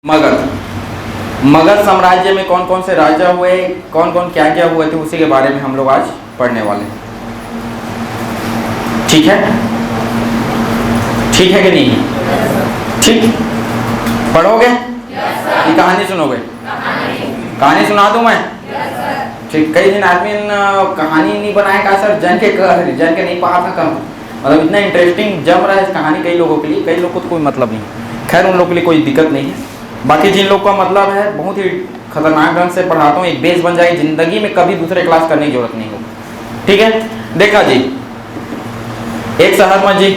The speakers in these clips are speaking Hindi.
मगध। मगध साम्राज्य में कौन कौन से राजा हुए, कौन कौन क्या क्या हुए थे, उसी के बारे में हम लोग आज पढ़ने वाले हैं। ठीक है, ठीक है कि नहीं? ठीक, पढ़ोगे कि कहानी सुनोगे? कहानी सुना दूं मैं? ठीक। कई दिन आदमी कहानी नहीं बनाएगा सर, जन के नहीं पढ़ा था कम, मतलब इतना इंटरेस्टिंग जम रहा है इस कहानी कई लोगों के लिए, कई लोगों को तो कोई मतलब नहीं। खैर उन लोगों के लिए कोई दिक्कत नहीं है। बाकी जिन लोग का मतलब है, बहुत ही खतरनाक ढंग से पढ़ाता हूँ, एक बेस बन जाएगी, जिंदगी में कभी दूसरे क्लास करने की जरूरत नहीं होगी। ठीक है, देखा जी, एक शहर में जी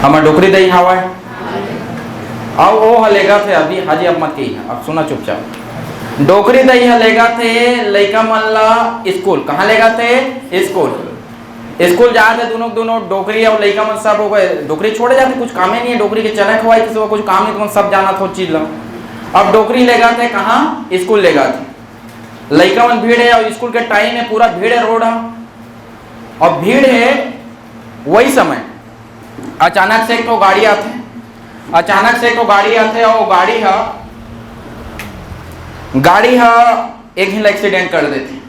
हमारे डोकरी दही हवा है, अब वो हलेगा थे अभी हाजी अब मत की, अब सुना चुपचाप। डोकरी दही हलेगा थे लइका मल्ला स्कूल, कहाँ लेगा थे? स्कूल जाते दोनों डोकरी और लइका मन सब हो गए, डोकरी छोड़े जाते, कुछ काम ही नहीं है, डोकरी के चने खवाई किसी को कुछ काम नहीं, तुम सब जाना था चीज ला। अब डोकरी ले गए थे कहाँ? स्कूल ले गए थे। लइका मन भीड़ है और स्कूल के टाइम में पूरा भीड़ है, रोड है और भीड़ है। वही समय अचानक से एक तो गाड़ी आते, और गाड़ी एक ही एक्सीडेंट कर देते।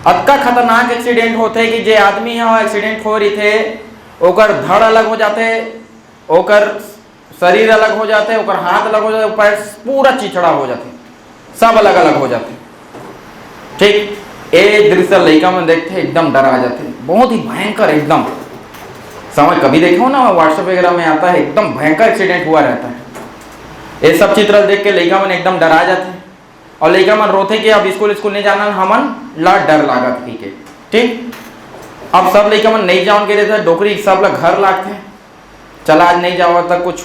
अतका खतरनाक एक्सीडेंट होते कि जे आदमी एक्सीडेंट हो रही थे ओकर धड़ अलग हो जाते, ओकर शरीर अलग हो जाते, ओकर हाथ अलग हो जाते, पैर पूरा चिचड़ा हो जाते, सब अलग अलग हो जाते। ठीक, ये दृश्य लड़का में देखते एकदम डर आ जाते, बहुत ही भयंकर, एकदम समझ कभी देखो ना व्हाट्सएप वगैरह में आता है, एकदम भयंकर एक्सीडेंट हुआ रहता है। ये सब चित्र देख के लड़का मन एकदम डरा जाते और लड़का मन रोते कि अब स्कूल नहीं जाना, हमन ला डर लागत ही के। ठीक, अब सब लड़का मन नहीं जाओ के देते, डोकरी सब लोग घर लागते, चला आज नहीं जाओ तक कुछ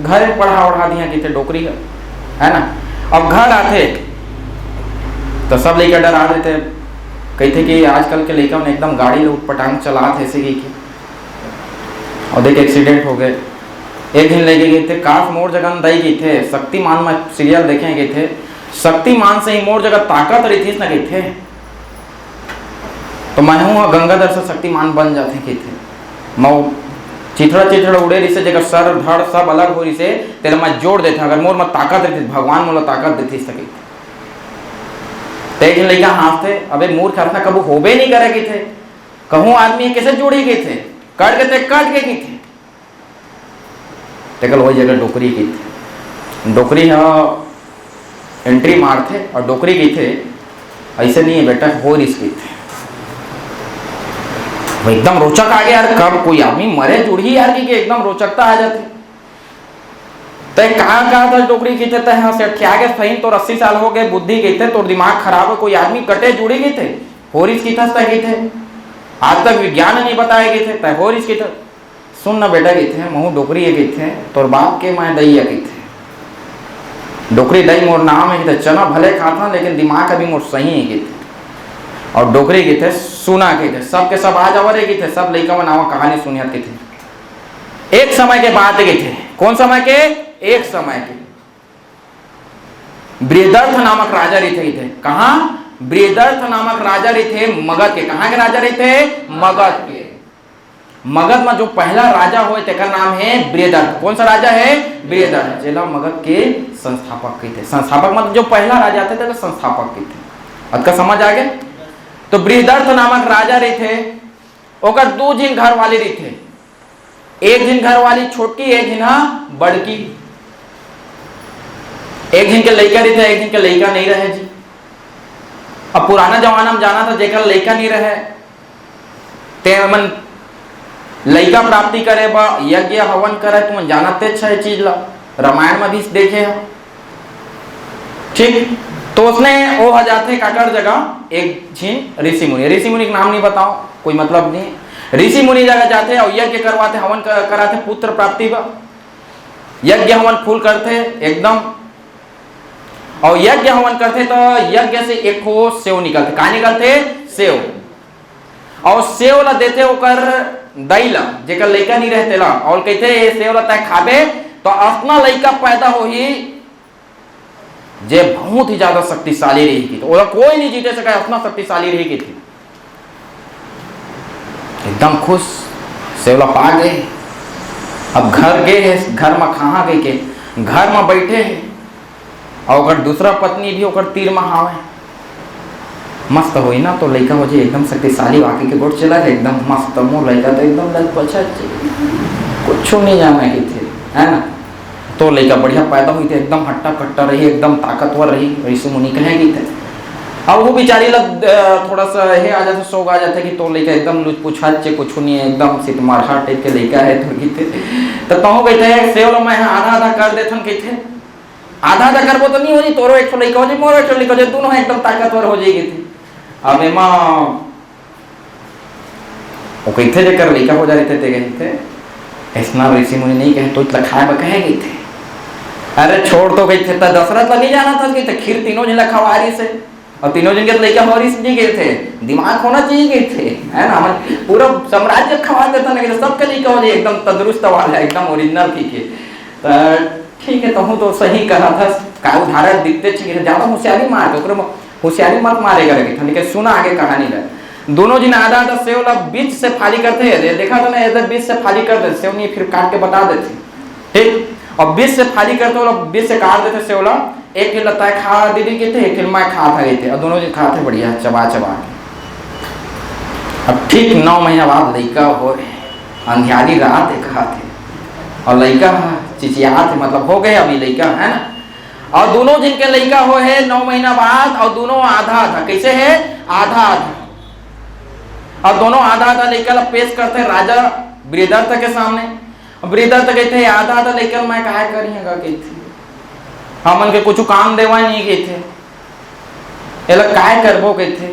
घर पढ़ा दिया कि डोकरी है ना। अब घर आते तो सब लड़का डरा देते, कहते कि आजकल के लड़का मन एकदम गाड़ी उठपटांग चलाते ऐसे की और देख एक्सीडेंट हो गए। एक दिन लेके गए थे, काश मोर जगह दई गए थे, शक्तिमान में सीरियल देखे गए थे, शक्तिमान से ही मोर जगह ताकत रही थी, गए थे तो मैं हूँ गंगाधर से शक्तिमान बन जाते कि थे। मैं चिथड़ा उड़े रही से जगह सर धड़ सब अलग हो रही से तेरा मैं जोड़ देते, अगर मोर में ताकत रहती भगवान मोला ताकत देती सके। एक लड़का हाथते, अबे मूर्ख था कबू होबे नहीं करे कि थे, कहूँ आदमी कैसे जोड़ी गए थे, कट के की थे, टेकल वही जगह डोकरी की थी। डोकरी एंट्री मारते और डोकरी की थे, ऐसे नहीं है बेटा, हो रिस्क थे। एकदम रोचक आ गया यार, कब कोई आदमी मरे जुड़ी यार की एकदम रोचकता आ जाती। तय कहाँ था डोकरी की थे, तय से अठिया के सही तो 80 साल हो गए, बुद्धि गई थे, तो दिमाग खराब हो, कोई आदमी कटे जुड़ी गए थे, हो रिस्क की थे, आज तक विज्ञान नहीं बताए गए थे, तय हो रिस्क थे। सुन ना बेटा गए थे, महू डोकरी गए थे, तोर बाप के मैं दैया गए थे, डोकरी दही मोर नाम है, चना भले खाता लेकिन दिमाग अभी मोर सही है थे। और डोकरी के थे सुना के थे, सब के सब आ जावा रे थे, सब लड़का बनावा कहानी सुनिया के थे। एक समय के बाद के थे, कौन समय के? एक समय के बृहदर्थ नामक राजा रही थे। कहाँ? बृहदर्थ नामक राजा रही थे मगध के। कहाँ के राजा रही थे? मगध के। मगध में जो पहला राजा हुए थे का नाम है बृहदर्थ। कौन सा राजा है? बृहदर्थ। जिला मगध के संस्थापक के थे। संस्थापक मतलब जो पहला राजा थे तो संस्थापक के थे। अब का समझ आ गया? तो बृहदर्थ नामक राजा रहे थे, ओकर दो जिन घर वाली रही थे, एक जिन घर वाली छोटकी, एक जिन बड़की। एक जिन के लड़का रही थे, एक जिन के लड़का नहीं रहे जी। अब पुराना जमाना में जाना था जेकर लड़का नहीं रहे ते मन लड़का प्राप्ति करे बा यज्ञ हवन करे, तुम जानते अच्छा चीज ला, रामायण में भी देखे हो। ठीक, तो उसने वो आ जाते काकर जगह एक झीन ऋषि मुनि का नाम नहीं बताओ, कोई मतलब नहीं। ऋषि मुनि जगह जाते और यज्ञ करवाते, हवन कराते, पुत्र प्राप्ति बा यज्ञ हवन फूल करते एकदम, और यज्ञ हवन करते तो यज्ञ से एक सेव निकलते। कहा निकलते? सेव। और सेव ला देते ओकर दई ला, जेकर लड़का नहीं रहते ला, और कहते ये सेव ला तय खाबे तो अपना लड़का पैदा हो ही जे बहुत ही ज्यादा शक्तिशाली रहेगी, तो ओला कोई नहीं जीते सका, अपना शक्तिशाली रहेगी थी। एकदम खुश सेवला पा गए। अब घर गए है, घर में कहाँ गए के घर में बैठे है और अगर दूसरा पत्नी भी ओकर तीर में हावे मस्त होई ना तो लड़का हो जाए एकदम शक्तिशाली वाकई के गोट चला है एकदम मस्त मोर लड़का तो एकदम लग पछा कुछ नहीं जाना ही थे है ना। तो लड़का बढ़िया पैदा हुई थे एकदम हट्टा कट्टा रही एकदम ताकतवर रही ऋषि मुनि कहेगी थे। अब वो बेचारी लग थोड़ा सा हे आ जाता शौक आ जाता कि तो लड़का एकदम लुच पूछा कुछ नहीं है एकदम सिट मारहा टाइप के लड़का है तो कहते तो कहूँ कहते सेवल मैं आधा आधा कर देथन कहते आधा आधा करबो तो नहीं हो जी तोरो एक लड़का हो जी मोरो एक लड़का हो जी दोनों एकदम ताकतवर हो जाएगी थी। अब एमा वो कहते जे कर लड़का हो जा रहे थे कहते ऐसा ऋषि मुनि नहीं कहे तो लखाए बकहेगी थे। अरे छोड़ तो कहते था दशरथ नहीं जाना था कहते खीर तीनों जन लखवारी से और तीनों जन के लड़का हमारी जी गए थे दिमाग होना चाहिए गए थे है ना हमारे पूरा साम्राज्य खवा देता ना सबके लड़का हो जाए एकदम तंदुरुस्त वाला एकदम ओरिजिनल ठीक है तो हूँ तो सही कहा था का उदाहरण दिखते चाहिए ज्यादा होशियारी मार तो होशियारी मत मारेगा लेकिन सुना आगे कहानी रहे दोनों जिन आधा आधा सेव बीच से फाली करते हैं देखा था ना इधर बीच से फाली कर देते सेव नहीं फिर काट के बता देते ठीक और बीच से फाली करते वो बीच से काट देते सेव एक ही लगता है खा दीदी के थे एक ही मैं खा था गए थे और दोनों जी खाते बढ़िया चबा चबा के। अब ठीक 9 महीना बाद लड़का हो अंधियारी रात एक थे और लड़का चिचिया थे मतलब हो गए अभी लड़का है ना और दोनों जिनके लड़का हो है 9 महीना बाद और दोनों आधा आधा कैसे है आधा आधा और दोनों आधा आधा लड़का पेश करते राजा बृहदर्थ के सामने। बृहदर्थ कहते आधा आधा लड़का मैं कहा करिएगा कहते हमन के कुछ काम देवा नहीं कहते एला काय करबो कहते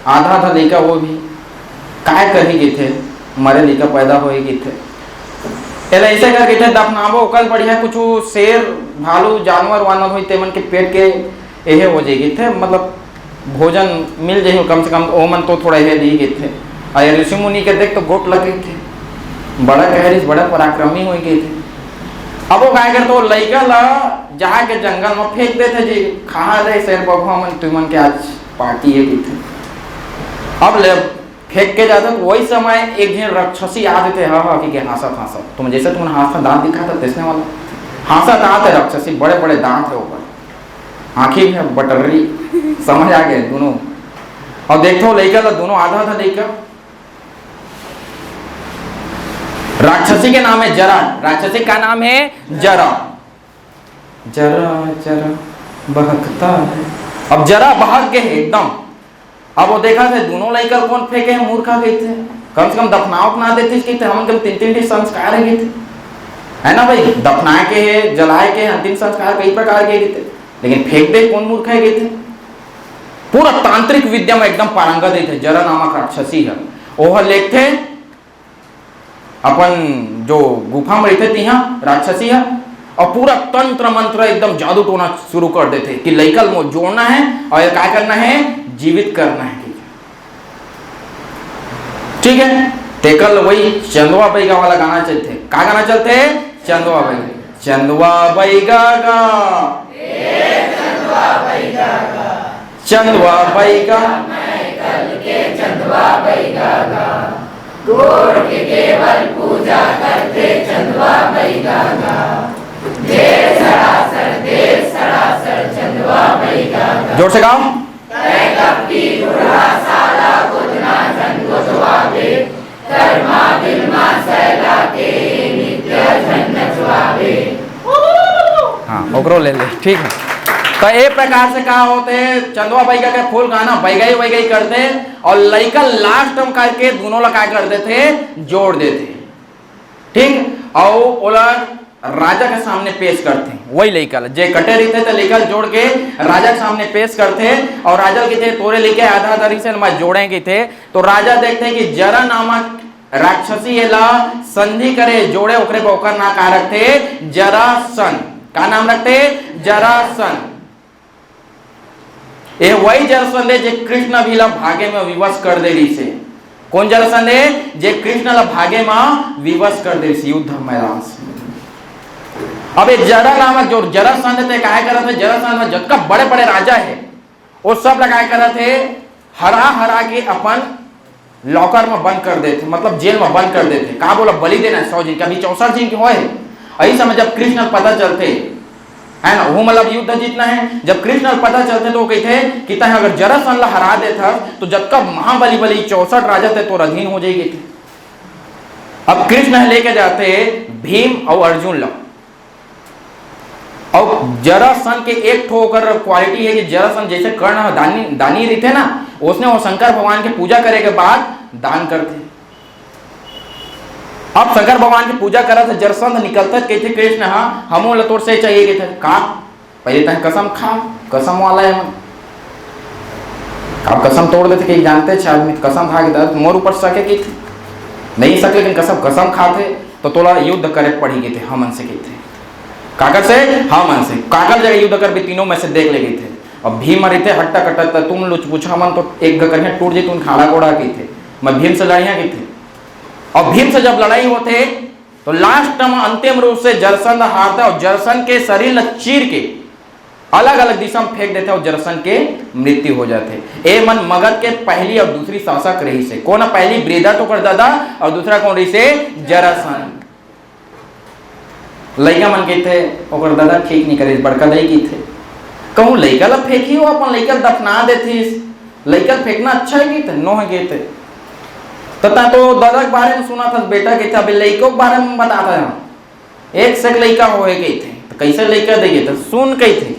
आधा आधा लड़का वो भी काय करी गए थे हमारे लड़का पैदा हो गए थे एला ऐसे कर कहते दफनाबो कल बढ़िया कुछ शेर भालू जानवर वानवर हुई तेमन के पेट के एहे हो जाएगी थे मतलब भोजन मिल जाए कम से कम ओ मन तो थोड़ा ये दी गए थे और ऋषि मुनि के देख तो गोट लगे थे बड़ा कहरी बड़ा पराक्रमी हो गए थे। अब वो काय करते लड़का ला जहाँ के जंगल में फेंक देते जी खा रहे शेर बबुआ मन तुमन के आज पार्टी है थे। अब ले फेंक के जाते तो वही समय एक दिन राक्षसी आ देते कि हंसत हंसत तुम जैसे तुमने हाथ दांत दिखा था देखने वाला हंसत आते राक्षसी बड़े बड़े दांत है ऊपर आंखें भी है बटरी समझ आ गए दोनों और देखो लड़का था दोनों आधा आधा लड़का राक्षसी के नाम है जरा राक्षसी का नाम है जरा जरा जरा बहकता है। अब जरा बहक गए एकदम अब वो देखा थे दोनों लड़का कौन फेंके हैं मूर्खा गए थे कम से कम दफनाओ अपना देते इसके हम कम 3 संस्कार है थे है ना भाई दफनाए के है जलाए के अंतिम संस्कार कई प्रकार के थे लेकिन फेंक दे कौन मूर्ख है गए थे। पूरा तांत्रिक विद्या में एकदम पारंगत थे जरा नामक राक्षसी है वह लेख थे अपन जो गुफा में रहते थे यहाँ राक्षसी है और पूरा तंत्र मंत्र एकदम जादू टोना शुरू कर देते कि लड़का जोड़ना है और क्या करना है जीवित करना है ठीक है। तेकल वही चंदवा बैगा वाला गाना चलते क्या गाना चलते चंदवा बैगा चंदवा बैगा गा चंदवा बैगा चंदवा बैगा गोड़ के केवल पूजा करते चंदवा बैगा चंदवा बैगा जोर से गाओ हाँ ओकरो ले ठीक है। तो एक प्रकार से कहा होते चंदवा बैगा के फूल गाना बैगाई वैगाई करते और लड़का लास्ट में करके दोनों लगा कर देते जोड़ देते ठीक और ओला राजा के सामने पेश करते वही लड़का जे कटे रहते थे लड़का जोड़ के राजा के सामने पेश करते और राजा के थे तोरे लेके आधा आधा से मैं जोड़ेंगे थे तो राजा देखते कि जरा नामक राक्षसी ला संधि करे जोड़े ओकरे को ओकर ना का रखते जरासन का नाम रखते जरासन ये वही जरासन है जे कृष्ण भी ला भागे में विवश कर दे रही से कौन जरासन है जे कृष्ण ला भागे में विवश कर दे रही युद्ध मैदान से। अब एक जरा नामक जो जरासंध थे क्या कर रहे थे जरासंध में जितना बड़े बड़े राजा है वो सब लगाया कर रहे थे हरा हरा के अपन लॉकर में बंद कर देते, मतलब जेल में बंद कर देते। कहा बोला बलि देना 100 दिन, कभी 64 दिन के होए। यही समय जब कृष्ण पता चलते है ना, वो मतलब युद्ध जीतना है, जब कृष्ण पता चलते तो वो कहते कि तय अगर जरासंध हरा देता तो जब का महाबली बलि 64 राजा थे तो अधीन हो जाएगी थी। अब कृष्ण लेके जाते भीम और अर्जुन ला, और जरासंध के एक ठोकर क्वालिटी है कि जरासंध जैसे कर्ण दानी रहते ना, उसने वो शंकर भगवान की पूजा करे के बाद दान करते। अब शंकर भगवान की पूजा करा था, जरासंध निकलता कहते कृष्ण हाँ हमो लतोड़ से चाहिए थे। का पहले तक कसम खा, कसम वाला है हम, आप कसम तोड़ देते कि जानते थे आदमी कसम खा के मोर ऊपर सके की थे नहीं सके, लेकिन कसम खाते तो तोला युद्ध करे पड़ी गए थे हमन से कहते काकर से, हमन से काकर जगह युद्ध कर भी तीनों में से देख ले गए थे। अब भीम मरे थे हट्टा कट्टा, तुम लुच पूछा मन तो एक करके टूट जी, तुम खाड़ा कोड़ा की थे, मैं भीम से लड़िया की थे। और भीम से जब लड़ाई होते तो लास्ट में अंतिम रूप से जरासंध हारता और जरासंध के शरीर चीर के अलग अलग दिशा में फेंक देते और जरासंध के मृत्यु हो जाते। ए मन मगध के पहली और दूसरी शासक रही से कौन, पहली बृहद तो कर दादा और दूसरा कौन रही से जरासंध। लड़का मन के थे और दादा ठीक नहीं करे, बड़का दई की थे कहूँ लड़का ला फेंकी हो, अपन लड़का दफना देती, लड़का फेंकना अच्छा है कि थे नो है गए थे। तो दादा के बारे में सुना था, बेटा के था, लड़कों के बारे में बताता है एक से लड़का हो गए थे, तो कैसे लड़का देंगे तो सुन गई थे।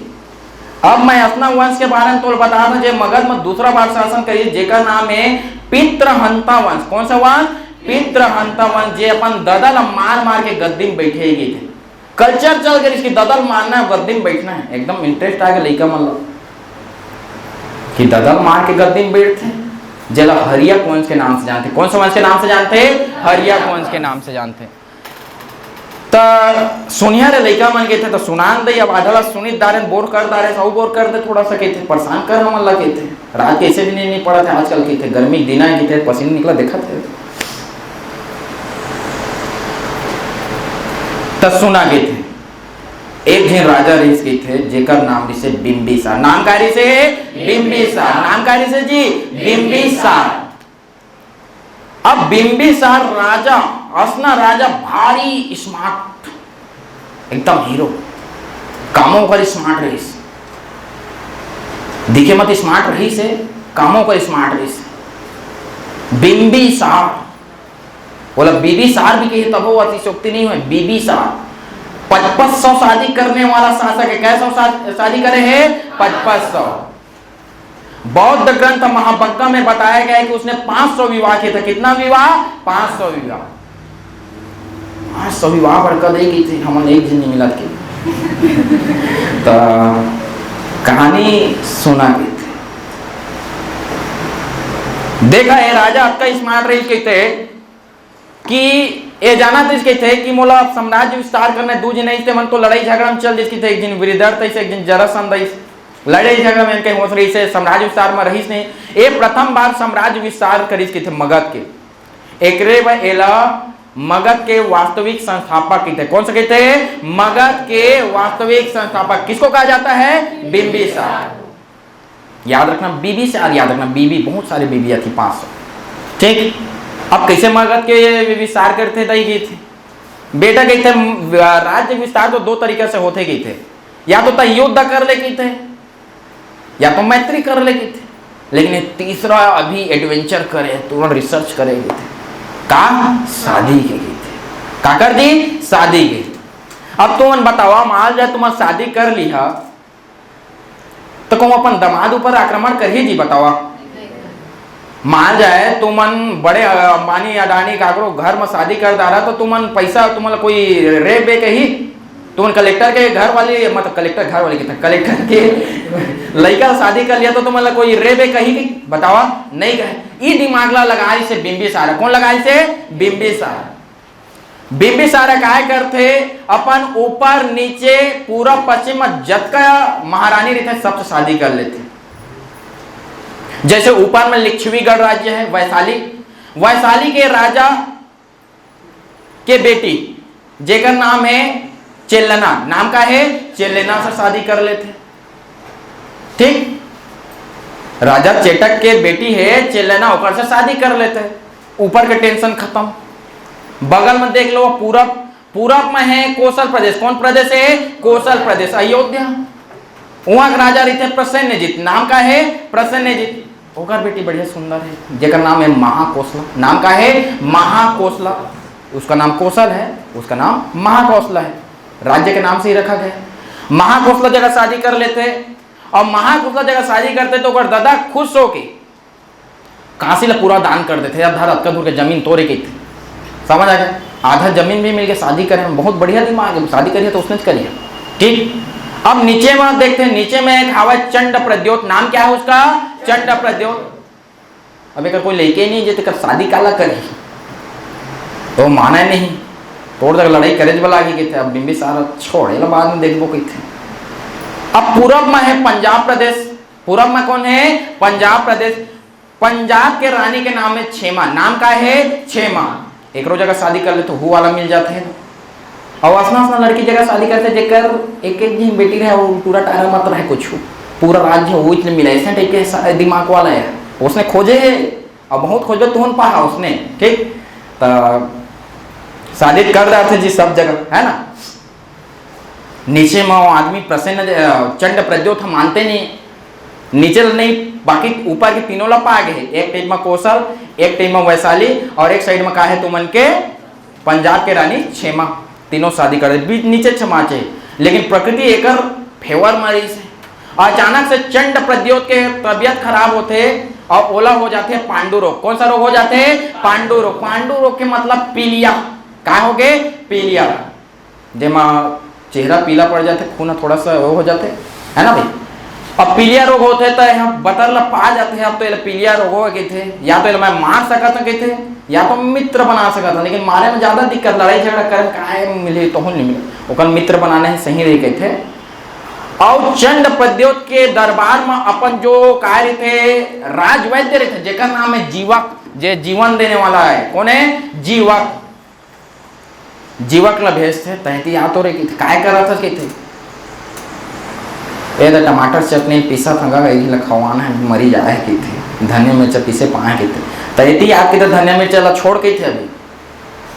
अब मैं अपना वंश के बारे में तो बता रहा जे मगध में दूसरा बार शासन करिए, जेका नाम है पितृहंता वंश। कौन सा वंश? पितृहंता वंश। जे अपन ददल मार मार के गद्दी में बैठे गए थे, कल्चर चल गया इसकी ददल मारना है गद्दी में बैठना है, एकदम इंटरेस्ट आ गया लड़का मतलब कि ददल मार के गद्दी में बैठते। जला हरिया वंश के नाम से जानते, कौन सा वंश के नाम से जानते? हरिया वंश के नाम से जानते। तो सुनिया रे लड़का मन के थे तो सुनान दे, अब आधला सुनित दारे बोर कर दारे सब बोर कर दे, थोड़ा सा कहते परेशान करना मन लगे थे। रात कैसे भी नहीं पड़ा थे आजकल के थे, गर्मी दिन के थे, पसीना निकला देखा थे तो सुना गए थे। एक दिन राजा रईस के थे जेकर नाम से बिंबिसार, नामकारी से बिंबिसार, नामकारी से जी बिंबिसार। अब बिंबिसार राजा असना राजा भारी स्मार्ट, एकदम हीरो, कामों पर स्मार्ट रईस, दिखे मत स्मार्ट रही से, कामों पर स्मार्ट रईस। बिंबिसार बोला बीबीसार भी कही तब वो अतिशोक्ति नहीं हुई, बीबीसार 5500 शादी करने वाला शासक है। कैसा शादी करे है? 5500। बौद्ध ग्रंथ महावक्का में बताया गया है कि उसने 500 विवाह किए थे। कितना विवाह? 500 विवाह। 500 विवाह बढ़कर देगी थी, हम एक दिन नहीं मिला थी तो कहानी सुना गई थी। देखा है राजा आपका स्मार्ट रही कहते कि ये जाना तो इसके थे कि मोला साम्राज्य विस्तार करने दू जी नहीं थे, मन तो लड़ाई झगड़ा में चल जिसकी थे, एक दिन वृद्धर थे, एक दिन जरासंध लड़ाई झगड़ा में कहीं हो रही से साम्राज्य विस्तार में रहीस नहीं। ये प्रथम बार साम्राज्य विस्तार करीस के थे मगध के। एक एला मगध के वास्तविक संस्थापक की थे। कौन से कहते हैं? मगध के वास्तविक संस्थापक। किसको कहा जाता है? बिंबिसार। याद रखना बीबीसार, याद रखना बीबी, बहुत सारी बीबियां थी 500। ठीक, अब कैसे मगध के विस्तार करते थे? बेटा गए थे राज्य विस्तार तो दो तरीके से होते गए थे, या तो युद्ध कर ले थे या तो मैत्री कर ले थे, लेकिन तीसरा अभी एडवेंचर करे, तुरंत रिसर्च करेंगे थे का शादी के गए थे। का कर दी? शादी के। अब तुम बताओ मान जाए तुम शादी कर लिया तो कौन अपन दामाद ऊपर आक्रमण करिए जी? बताओ मान जाए तुमन बड़े अंबानी अडानी काकरो घर में शादी कर डाला तो तुमन पैसा तुमन कोई रे बे कही, तुमन कलेक्टर के घर वाले, मतलब कलेक्टर घर वाले के कलेक्टर के लड़का शादी कर लिया तो तुमन कोई रे बे कही कि बतावा नहीं कहे। ये दिमाग ला लगा से बिंबिसार। कौन लगाई से? बिंबिसार। बिंबिसार काय करते अपन ऊपर नीचे पूरा पश्चिम जतका महारानी रहते सबसे शादी कर लेते। जैसे ऊपर में लिच्छवीगढ़ राज्य है, वैशाली, वैशाली के राजा के बेटी जेकर नाम है चेल्लना, नाम का है चेल्लना से शादी कर लेते। ठीक, राजा चेटक के बेटी है चेलेना, ओकर से शादी कर लेते हैं, ऊपर के टेंशन खत्म। बगल में देख लो पूरब, पूरब में है कौशल प्रदेश। कौन प्रदेश है? कौशल प्रदेश, अयोध्या। वहां राजा रहते प्रसेनजीत, नाम का है प्रसेनजीत। ओकर बेटी बढ़िया सुंदर है, जेकर नाम है महाकौशला। नाम का है महाकौशला। उसका नाम कौशल है, उसका नाम महाकौशला है, राज्य के नाम से ही रखा गया। महाकौशला जगह शादी कर लेते, और महाकौशला जगह शादी करते तो ओकर दादा खुश होके काशी ला पूरा दान कर देते। अधर अक्कदूर के जमीन तोड़े की थी, समझ आ गया? आधा जमीन भी मिल गया, शादी करें, बहुत बढ़िया दिमाग है, शादी करिए तो उसने करिए। ठीक, अब नीचे में देखते हैं, नीचे में एक हवा चंड प्रद्योत। नाम क्या है उसका? चंड प्रद्योत। अब एक कोई लेके नहीं जेते कर शादी काला करी तो माना नहीं, तोड़ तक लड़ाई करे वाला आगे के थे। अब बिंबिसार छोड़े बाद में देखबो कही थे। अब पूरब में है पंजाब प्रदेश। पूरब में कौन है? पंजाब प्रदेश। पंजाब के रानी के नाम है क्षेमा। नाम का है? क्षेमा। एक रोज जगह शादी कर ले तो हु वाला मिल जाते हैं, और असना लड़की जगह शादी करते जेकर एक एक दिन बेटी रहे, वो पूरा टारा मत रहे, कुछ पूरा राज्य वो इतने मिला, ऐसे टाइप के दिमाग वाला है। उसने खोजे है और बहुत खोजे तो पा उसने। ठीक, तो शादी कर रहे थे जी सब जगह, है ना। नीचे में वो आदमी प्रसन्न चंड प्रद्योत हम मानते नहीं, नीचे नहीं, बाकी ऊपर के तीनों लपा आ गए। एक टाइप में कौशल, एक टाइप में वैशाली, और एक साइड में कहा है तुमन के पंजाब के रानी क्षेमा। तीनों शादी कर दे, बीच नीचे क्षमाचे, लेकिन प्रकृति एकर फेवर मारी से। अचानक से चंड प्रद्योत के तबियत खराब होते और ओला हो जाते हैं पांडु रोग। कौन सा रोग हो जाते हैं? पांडु रोग। पांडु रोग के मतलब पीलिया। क्या हो गए? पीलिया, जेमा चेहरा पीला पड़ जाते, खून थोड़ा सा वो हो जाते, है ना भाई। अब पीलिया रोग होते तो हम बतर ला पा जाते हैं। अब तो पीलिया रोग हो गए थे, या तो मैं मार सका था थे, या तो मित्र बना सका था, लेकिन मारे में ज्यादा दिक्कत, लड़ाई झगड़ा कर काहे मिले तो नहीं मिले, ओकर मित्र बनाने ही सही रह गए थे। और चंड प्रद्योत के दरबार में अपन जो कार्य थे राजवैद्य रहे, जेकर नाम है जीवक, जे जीवन देने वाला है। कौन है? जीवक। जीवक ला भेजते तहती आ तो रे काय कर रहा था कहते ए द टमाटर चटनी पीसा थंगा ला खवाना है, मरी जाए की थे, धनिया मिर्च पीसे पाए के थे तहती आप के धनिया मिर्च ला छोड़ के थे अभी,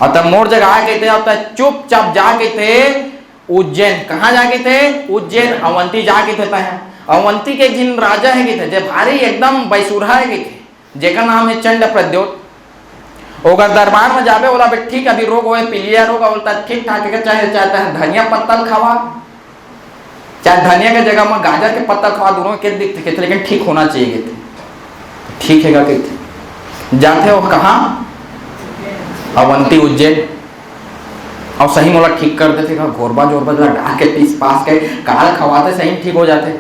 और तब मोर जगह आए थे, अब तक चुपचाप जाके थे उज्जैन। कहाँ जाके थे? उज्जैन, अवंती जाके थे। अवंती के जिन राजा है के थे, जे भारी एकदम बैसुरा है के थे, जेका नाम है चंड प्रद्योत। ओकर दरबार में जाबे बोला बे ठीक अभी रोग होए पीलिया रोग, बोलता ठीक ठाक है, चाहे चाहता है धनिया पत्ता खावा, चाहे धनिया के जगह में गाजर के पत्ता खावा, दोनों के दिखते थे, लेकिन ठीक होना चाहिए थे। ठीक है कहते जाते हो कहाँ? अवंती, उज्जैन। और सही मोला ठीक कर देते, घोरबा जोरबा डाल के पीस पास के काल खवाते, सही ठीक हो जाते।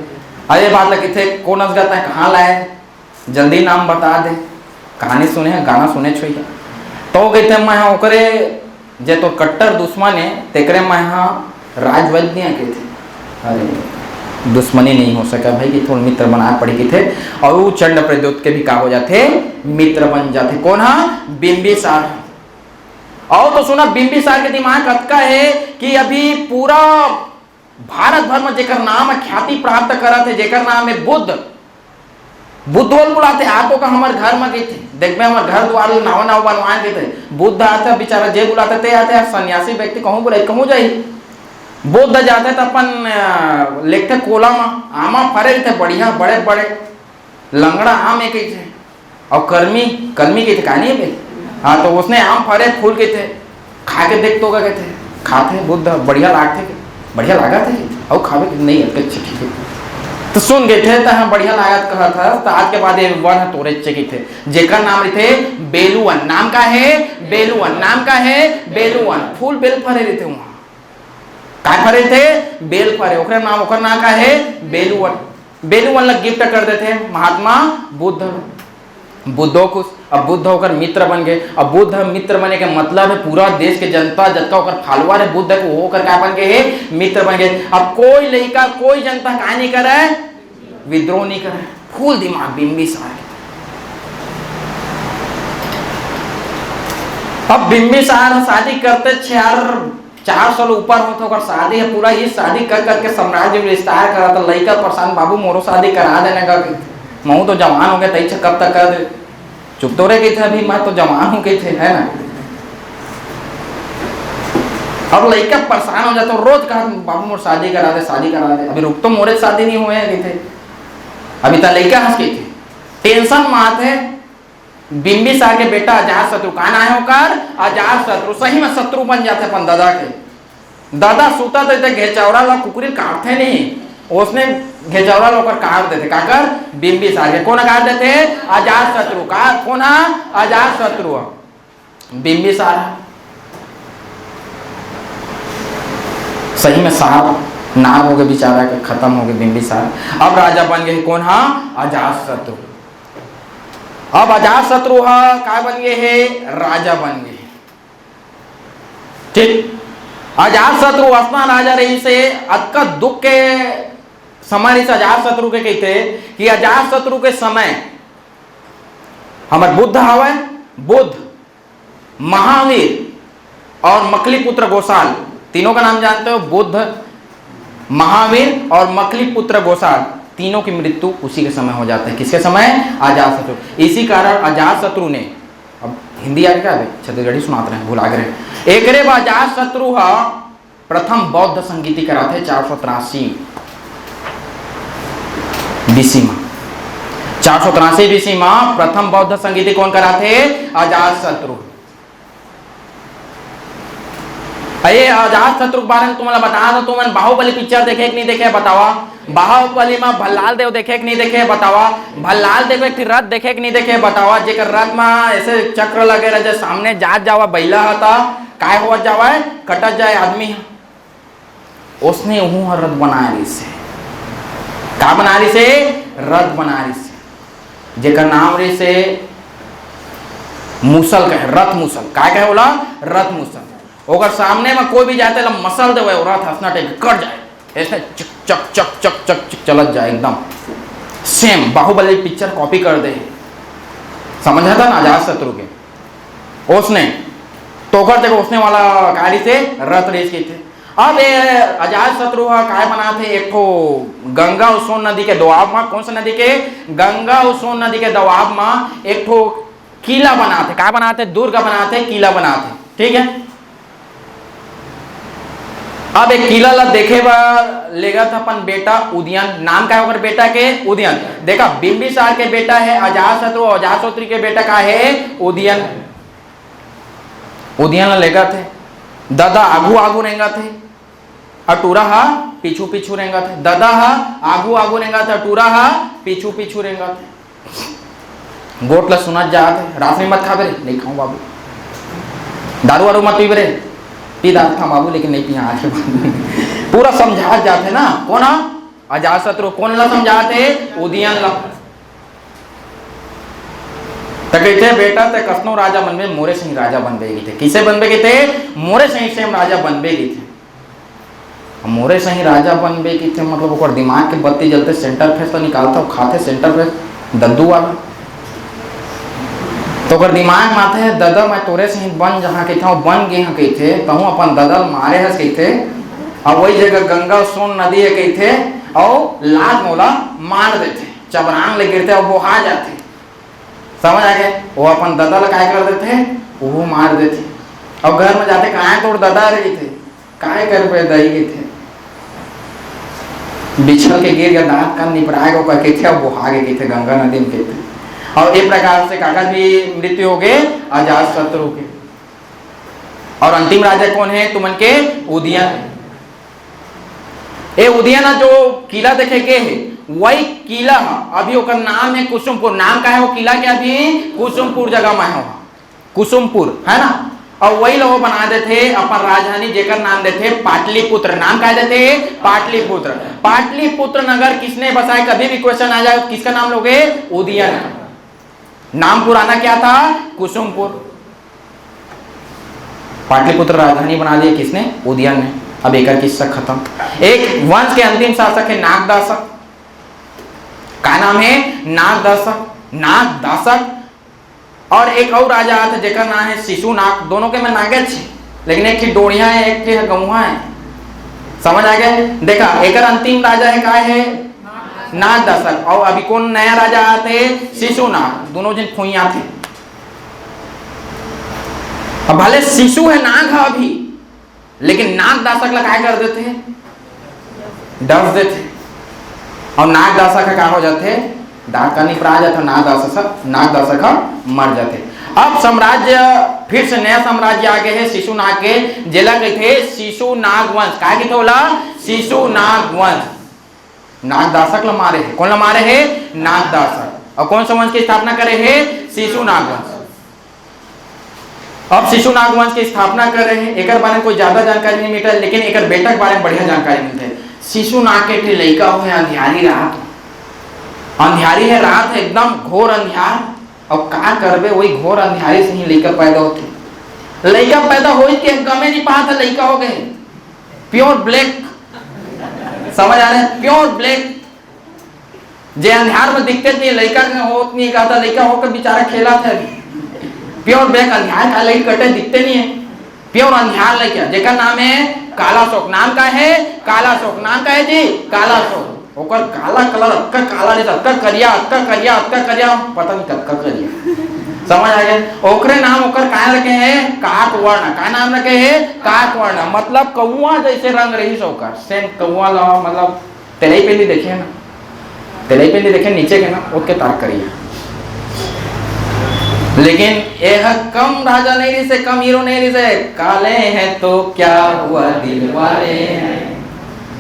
अरे बात लगे थे कौन नस जाता है, कहाँ लाए, जल्दी नाम बता दे। कहानी सुने हैं, गाना सुने छो तो कहते मैं ओकरे जे तो कट्टर दुश्मन है तेकरे मैं राजवैद्य के थे। अरे दुश्मनी नहीं हो सका भाई, कि थोड़ा मित्र बनाए पड़ी के थे, और वो चंड प्रद्योत के भी का हो जाते, मित्र बन जाते। कौन? बिंबिसार। और तो सुना बिंबिसार के दिमाग अतका है कि अभी पूरा भारत भर में जेकर नाम ख्याति प्राप्त करा थे, जेकर नाम है बुद्ध। बुद्धोल बुलाते आतो का हमारे घर में गए थे, देखबे हमारे घर द्वार नाव नाव बनवाए गए थे। बुद्ध आते बेचारा जे बुलाते थे आते, सन्यासी व्यक्ति कहूँ बुलाए कहूँ जाई। बुद्ध जाते तो अपन लिखते कोला में आमा फरे थे, बढ़िया बड़े बड़े लंगड़ा आम एक थे, और कर्मी कर्मी के थे कहानी पे। हाँ तो उसने आम फरे फूल के थे, खा के देख तो गए थे, खाते बुद्ध बढ़िया लागते, बढ़िया लगा थे, और खावे नहीं अच्छे ठीक है। तो सुन गए थे तो हम बढ़िया लागत कहा था। तो आज के बाद ये वन तोरे चेकी थे, जेकर नाम थे बेलुवन। नाम का है? बेलुवन। नाम का है? बेलुवन। फूल बेल फरे रहते वहां, काय फरे थे? बेल फरे, ओकरे नाम, ओकर नाम का है बेलुवन। बेलुवन लग गिफ्ट कर देते महात्मा बुद्ध। बुद्धो खुश, अब बुद्ध होकर मित्र बन गए। अब बुद्ध मित्र बने के मतलब है पूरा देश के जनता जतका होकर फॉलोअर है बुद्ध को होकर क्या बन गए? मित्र बन गए। अब कोई लड़का कोई जनता क्या नहीं करे? विद्रोह नहीं करे। फूल दिमाग बिंबिसार। अब बिंबिसार शादी करते 4 साल ऊपर होते होकर शादी है, पूरा ये शादी कर करके साम्राज्य विस्तार करा था। लड़का परेशान, बाबू मोरो शादी करा देने का, मैं तो जवान हो गया तई कब तक कर चुप तो रह गई थे, अभी मैं तो जवान हो गई थे, है ना। अब लड़का परेशान हो जाता, रोज कहा बाबू मोर शादी करा दे, शादी करा दे। अभी रुक तो मोरे शादी नहीं हुए थे, अभी तक लड़का हंस गई थे। टेंशन मात है। बिंबिसार के बेटा अजातशत्रु का नाम है होकर अजातशत्रु, सही में शत्रु बन जाते अपन दादा के। दादा सूता थे घेचौड़ा ला कुकुरी काटते नहीं, उसने घेचौड़ा लोकर काट देते, काकर बिंबिसार के। कौन काट देते? अजातशत्रु का। कौन है? अजातशत्रु, बिंबिसार। सही में सार नाग हो गए बेचारा के, खत्म हो गए बिंबिसार। अब राजा बन गए कौन? है अजातशत्रु। अब अजातशत्रु क्या बन गए है? राजा बन गए। ठीक, अजातशत्रु असना राजा रही से अतका दुख के समय इस अजातशत्रु के कहते कि अजातशत्रु के समय हमारे बुद्ध हवे, बुद्ध, महावीर और मकलीपुत्र गोसाल, तीनों का नाम जानते हो? बुद्ध, महावीर और मकलीपुत्र गोसाल, तीनों की मृत्यु उसी के समय हो जाते हैं। किसके समय? अजातशत्रु। इसी कारण अजातशत्रु ने, अब हिंदी आ गया, छत्तीसगढ़ी सुनाते रहे, भुला गए। एक रे अजातशत्रु प्रथम बौद्ध संगीति कराते 483 बीसी में। 483 बीसी में प्रथम बौद्ध संगीति कौन कराते? अजातशत्रु। अरे अजातशत्रु के बारे में तुम्हें बता दो, तुमने बाहुबली पिक्चर देखे कि नहीं देखे बतावा? बाहुबली में भल्लाल देव देखे कि नहीं देखे बतावा? भल्लाल देव के रथ देखे कि नहीं देखे बतावा? जेकर रथ में ऐसे चक्र लगे रहे, सामने जात जावा बैला था, काय हो जावा कटत जाए आदमी, उसने वह रथ बनाया रही से। का बना रही से? रथ बना रही से, जेकर नाम रही से मूसल कहे, रथ मूसल। काय कहे बोला? रथ मूसल। अगर सामने में कोई भी जाते मसल दे रथ हंसना टेक कट जाए, ऐसे चक चक चक चक चक चक चलत जाए एकदम सेम। बाहुबली पिक्चर कॉपी कर दे, समझा था ना अजातशत्रु के। उसने टोकर देखो, उसने वाला गाड़ी से रथ रेस की थे। अब ये अजातशत्रु काय बना थे? एक ठो गंगा और सोन नदी के दोआब में, कौन सा नदी के? गंगा और सोन नदी के दोआब में एक ठो किला बनाते। क्या बनाते? दुर्ग बनाते, किला बनाते, ठीक है। अब एक किला ला देखे लेगा था अपन बेटा उदयन, नाम क्या होगा बेटा के? उदयन। देखा बिंबिसार के बेटा है अजातशत्रु, अजातशत्रु के बेटा का है उदयन। उदयन ला लेगा थे, दादा आगू आगू रहेगा थे, अटूरा हा पीछू पीछू रहेगा थे। दादा हा आगू आगू रहेगा था, अटूरा हा पीछू पीछू रहेगा थे। गोट ला सुना जाते, राशि मत खा बरे, नहीं खाऊं बाबू, दारू वारू मत पी बरे, पी दारू था बाबू लेकिन नहीं पिया आगे। पूरा समझा जाते ना। कौन? अजातशत्रु। कौन ला समझाते? उदयन ला। कहते बेटा ते कसनो राजा बनबे, मोरे सिंह राजा बनबे थे। किसे बनबे के थे? मोरे सिंह से राजा बनबे के थे। मोरे सिंह राजा बनबे के थे मतलब ओकर दिमाग के बत्ती जलते, सेंटर फेस तो निकालता, खाते सेंटर फेस दद्दू वाला। तो अगर दिमाग माथे है दादा मैं तोरे से बन जहाँ के था बन गए हैं कही थे, कहूँ अपन ददल मारे है कही थे, और वही जगह गंगा सोन नदी है कही थे, और लाद मोला मार देते, चबरान ले गिरते और वो आ जाते। समझ आ गए? वो अपन ददल काय कर देते, वो मार देते। और घर में जाते कहाँ तोड़ ददा रही थे, काय कर पे दही गए थे, बिछल के गिर गया, दांत कान निपराएगा करके थे, और वो आ गए थे गंगा नदी में कहते। और एक प्रकार से काका भी मृत्यु हो गए अजातशत्रु के। और अंतिम राजा कौन है? तुमन के उदयन। ए उदयन जो किला देखे के है वही किला अभी ओकर नाम है कुसुमपुर। नाम का है वो किला के? अभी कुसुमपुर जगह में है, कुसुमपुर है ना। और वही लोग बना देते अपन राजधानी, जेकर नाम देते पाटलिपुत्र। नाम क्या देते? पाटलिपुत्र। पाटलिपुत्र नगर किसने बसाया? कभी भी क्वेश्चन आ जाए किसका नाम लोगे? उदयन। नाम पुराना क्या था? कुसुमपुर। पाटलिपुत्र राजधानी बना दी किसने? उदयन ने। अब एक किस्सा खत्म। एक वंश के अंतिम शासक है नागदासक। क्या नाम है? नागदासक। नागदासक। और एक और राजा आता जेकर नाम है शिशुनाग। दोनों के में नागे छे, लेकिन एक की डोरिया है, एक की गौहा है। समझ आ गया? देखा एक अंतिम राजा है क्या है? नाग दासक। और अभी कौन नया राजा आते, शिशुनाग, दोनों जन खुइया थे। अब भले शिशु है, नाग है अभी, लेकिन नाग दासक ला क्या कर देते हैं, डस देते। और नाग दासक का क्या हो जाते, दांत का निपरा जाता, नाग दासक मर जाते। अब साम्राज्य फिर से नया साम्राज्य आ गए है शिशुनाग के, जिला के थे शिशुनाग वंश। क्या की बोला, शिशुनाग वंश। नाग दासक ला मारे है, कौन ला मारे है, नाग दासक। और कौन सा वंश की स्थापना करे है, शिशुनाग वंश। अब शिशुनाग वंश की स्थापना कर रहे हैं। एक बारे में कोई ज्यादा जानकारी नहीं मिलता, लेकिन एक बेटा के बारे में बढ़िया जानकारी मिलती है। शिशुनाग के लड़का हो है, अंधियारी रात, अंधियारी है रात, एकदम घोर अंधियार। और क्या करबे, वही घोर अंधियारी से ही लड़का पैदा होते। लड़का पैदा हो के गमे नहीं पाता, लड़का हो गए प्योर ब्लैक, समझ आ रहे हैं, प्योर ब्लैक। जे अंधियार में दिखते नहीं, लड़का हो नहीं कहता, लड़का होकर बेचारा खेला था। प्योर ब्लैक अंधियार का लाइट कटे दिखते नहीं है, प्योर अंधियार लड़का, जेका नाम है कालाशोक। नाम का है कालाशोक, नाम का है जी कालाशोक। ओकर काला कलर, अक्का काला नहीं, अक्का करिया, अक्का करिया, अक्का करिया, पता नहीं कब करिया, समझ आ गया। ओकरे नाम ओकर क्या रखे है, काकवर्ण। क्या नाम रखे है, काकवर्ण, मतलब कौआ जैसे रंग रही ओकर, सेम कौआ ला, मतलब तेलई पेली देखे ना, तेलई पेली देखे नीचे के ना, उसके तार करिया। लेकिन यह कम राजा नहीं रही से, कम हीरो नहीं रही से, काले हैं तो क्या हुआ दिल वाले हैं,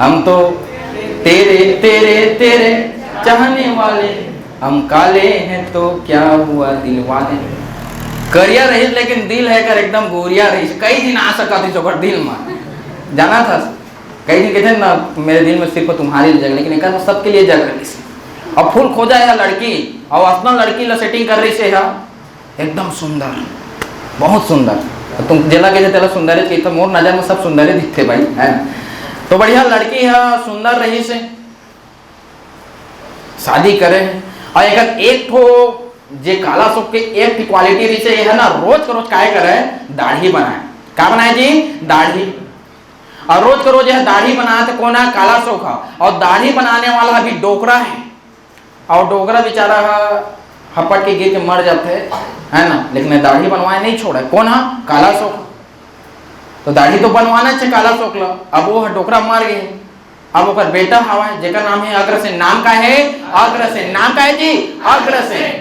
हम तो तेरे तेरे तेरे चाहने वाले, हम काले हैं तो क्या हुआ दिल वाले। करिया रही लेकिन दिल है कर एकदम गोरिया रही। कई दिन आ सका थी चौकर दिल में, जाना था कई दिन कहते ना, मेरे दिल में सिर्फ तुम्हारी जगह, लेकिन एक सबके लिए जग रही से। और फूल खोजा है लड़की, और अपना लड़की ला सेटिंग कर रही से है, एकदम सुंदर, बहुत सुंदर। तुम जिला के तेला सुंदर है, तो मोर नजर में सब सुंदर दिखते भाई, है तो बढ़िया लड़की है, सुंदर रही से शादी करे। और एक ठो जे काला शोक के एक की क्वालिटी रही से है ना, रोज का रोज काय करे, दाढ़ी बनाए। क्या बनाए जी, दाढ़ी। और रोज का रोज यह दाढ़ी बनाए तो कौन है, काला शोक है। और दाढ़ी बनाने वाला अभी डोकरा है, और डोकरा बेचारा हपट के गिर के मर जाते है ना, लेकिन दाढ़ी बनवाए नहीं छोड़ा। कौन है, काला शोक। तो दाढ़ी तो बनवाना चाहिए काला शोक ला। अब वो डोकरा मर गए, अब ओकर बेटा हवा है, जेका नाम है अग्रसेन। नाम का है अग्रसेन, नाम का है जी अग्रसेन।